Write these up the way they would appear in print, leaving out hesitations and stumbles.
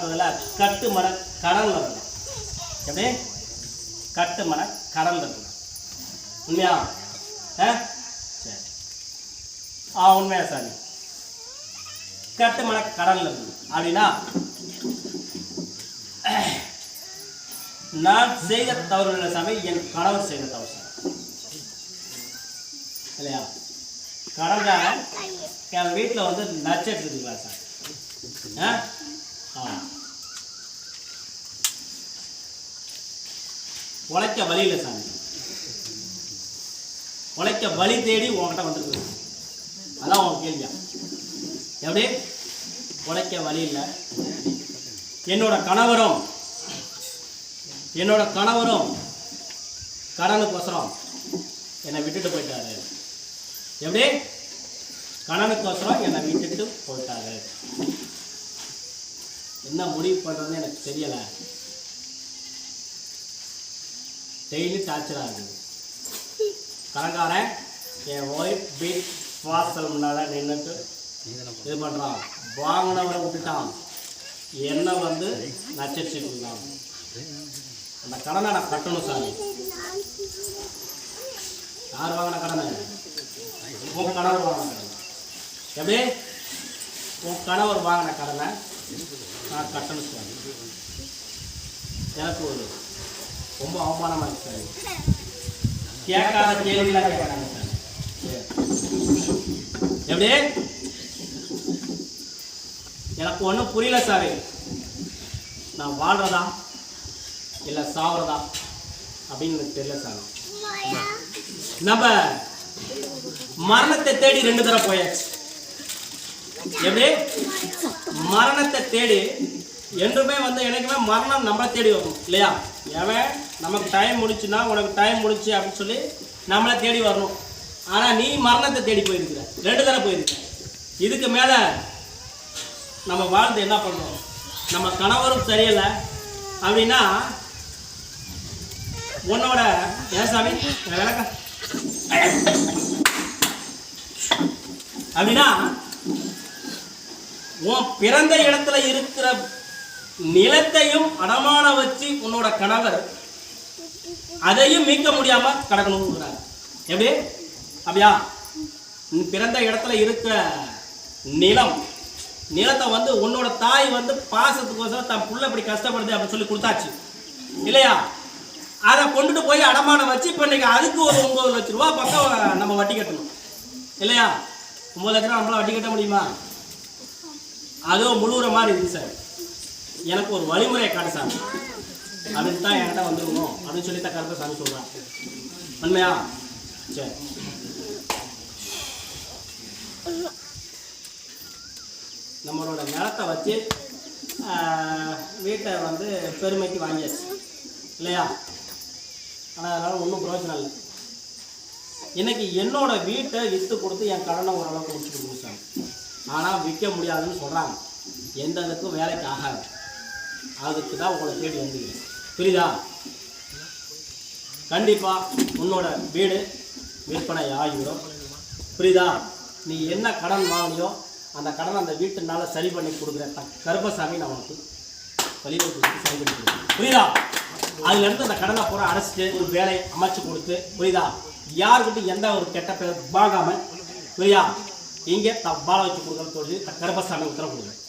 பார்த்ததுல கட்டுமன கடல்ல இருக்கணும். எப்படி கட்டுமன கடல்ல இருக்கணும். உண்மையா? சரி. உண்மையா சாமி? கட்டுமன கடல்ல இருக்கணும் அப்படின்னா நான் செய்த தவறுகள் சாமி என் கணவர் செய்த தவறு சாமி இல்லையா? கடன்கார என் வீட்டில் வந்து நச்சட்டு இருக்குங்களா சார்? உழைக்க வழி இல்லை சாமி. உழைக்க வழி தேடி உன்கிட்ட வந்துருக்கு. அதான் உன் கேள்வியா? எப்படி உழைக்க வழி இல்லை? என்னோட கணவரும் கடனுக்கோசரம் என்னை விட்டுட்டு போயிட்டாரு. எப்படி கடனுக்கோசரம் என்னை விட்டுட்டு போயிட்டாரு. என்ன முடிவு பண்ணுறதுன்னு எனக்கு தெரியலை. டெய்லி டார்ச்சராக இருக்குது. கடன்காரன் என் ஒய்ஃப் வீட் வாசல் முன்னால் நின்றுட்டு இது பண்ணுறான். வாங்கினவரை விட்டுட்டான், என்ன வந்து நச்சரிச்சுட்டு இருக்கான். அந்த கடனை நான் கட்டணும் சாமி. யார் வாங்கின கடனை? உன் கணவர் வாங்கின கடனை. எப்படி உன் கணவர் வாங்கின கடனை நான் கட்டணும் சாமி. எனக்கு ஒரு ரொம்ப அவமானமாக இருக்கு சாமி. கேட்காத கேள்விலாம் கேட்கறாங்க சாமி. எப்படி எனக்கு ஒன்றும் புரியல சாமி. நான் வாழ்றதா இல்லை சாவறதா அப்படின்னு எனக்கு தெரியல சாமி. நம்ம மரணத்தை தேடி 2 தடவை போயாச்சு. எப்படி மரணத்தை தேடி என்றுமே வந்து எனக்குமே மரணம் நம்மளை தேடி வரணும் இல்லையா? எவன் நமக்கு டைம் முடிச்சுன்னா உனக்கு டைம் முடிச்சு அப்படின்னு சொல்லி நம்மளை தேடி வரணும். ஆனால் நீ மரணத்தை தேடி போயிருக்கிற, 2 தடவை போயிருக்க. இதுக்கு மேலே நம்ம வாழ்ந்து என்ன பண்ணுறோம்? நம்ம கணவரும் சரியில்லை அப்படின்னா உன்னோட ஏன் சாமி விளக்க அப்படின்னா உன் பிறந்த இடத்துல இருக்கிற நிலத்தையும் அடமான வச்சு உன்னோட கணவர் அதையும் மீட்க முடியாம கிடக்கணுங்கிறார். எப்படி அப்படியா? பிறந்த இடத்துல இருக்கிற நிலத்தை வந்து உன்னோட தாய் வந்து பாசத்துக்கோசரம் தன் புள்ள இப்படி கஷ்டப்படுது அப்படின்னு சொல்லி கொடுத்தாச்சு இல்லையா? அதை கொண்டுட்டு போய் அடமானம் வச்சு இப்போ இன்னைக்கு அதுக்கு ஒரு 9 லட்ச ரூபா பக்கம் நம்ம வட்டி கட்டணும் இல்லையா? 9 லட்ச ரூபா நம்மளால வட்டி கட்ட முடியுமா? அதுவும் முழுகிற மாதிரி இருக்கு சார். எனக்கு ஒரு வழிமுறையை காட்டு சாமி அப்படின்னு தான் என்கிட்ட வந்துருக்கணும் அப்படின்னு சொல்லி தான் கருத்தை சாமி சொல்கிறான். உண்மையா? சரி. நம்மளோட நிலத்தை வச்சு வீட்டை வந்து பெருமைக்கு வாங்கியாச்சு இல்லையா? ஆனால் அதனால் ஒன்றும் பிரயோஜனம் இல்லை. இன்றைக்கி என்னோட வீட்டை விற்று கொடுத்து என் கடனை ஓரளவுக்கு முடிச்சுட்டு கொடுத்தாங்க. ஆனால் விற்க முடியாதுன்னு சொல்கிறாங்க. எந்த இதுக்கும் வேலைக்கு ஆகாது. அதுக்கு தான் உங்களை தேடி வந்துக்கிறேன். புரியுதா? கண்டிப்பாக உன்னோட வீடு விற்பனை ஆகிவிடும். புரியுதா? நீ என்ன கடன் வாங்கினியோ அந்த கடனை அந்த வீட்டுனால சரி பண்ணி கொடுக்குற கருப்பசாமி நான் உனக்கு வழிவகுத்து சரி பண்ணி கொடுக்குறேன். புரியுதா? அதுலேருந்து அந்த கடனை பூரா அடைச்சிட்டு ஒரு வேலையை அமைச்சு கொடுத்து, புரியுதா, யாருக்கிட்டும் எந்த ஒரு கெட்ட பேர் வாங்காமல், புரியுதா, இங்கே தப்பால வச்சு கொடுக்கணும்னு சொல்லி கருப்பசாமி உத்தரவு கொடுக்குறேன்.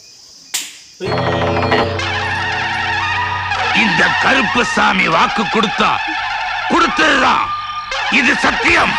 இந்த கருப்பசாமி வாக்கு கொடுத்தா கொடுத்ததுதான். இது சத்தியம்.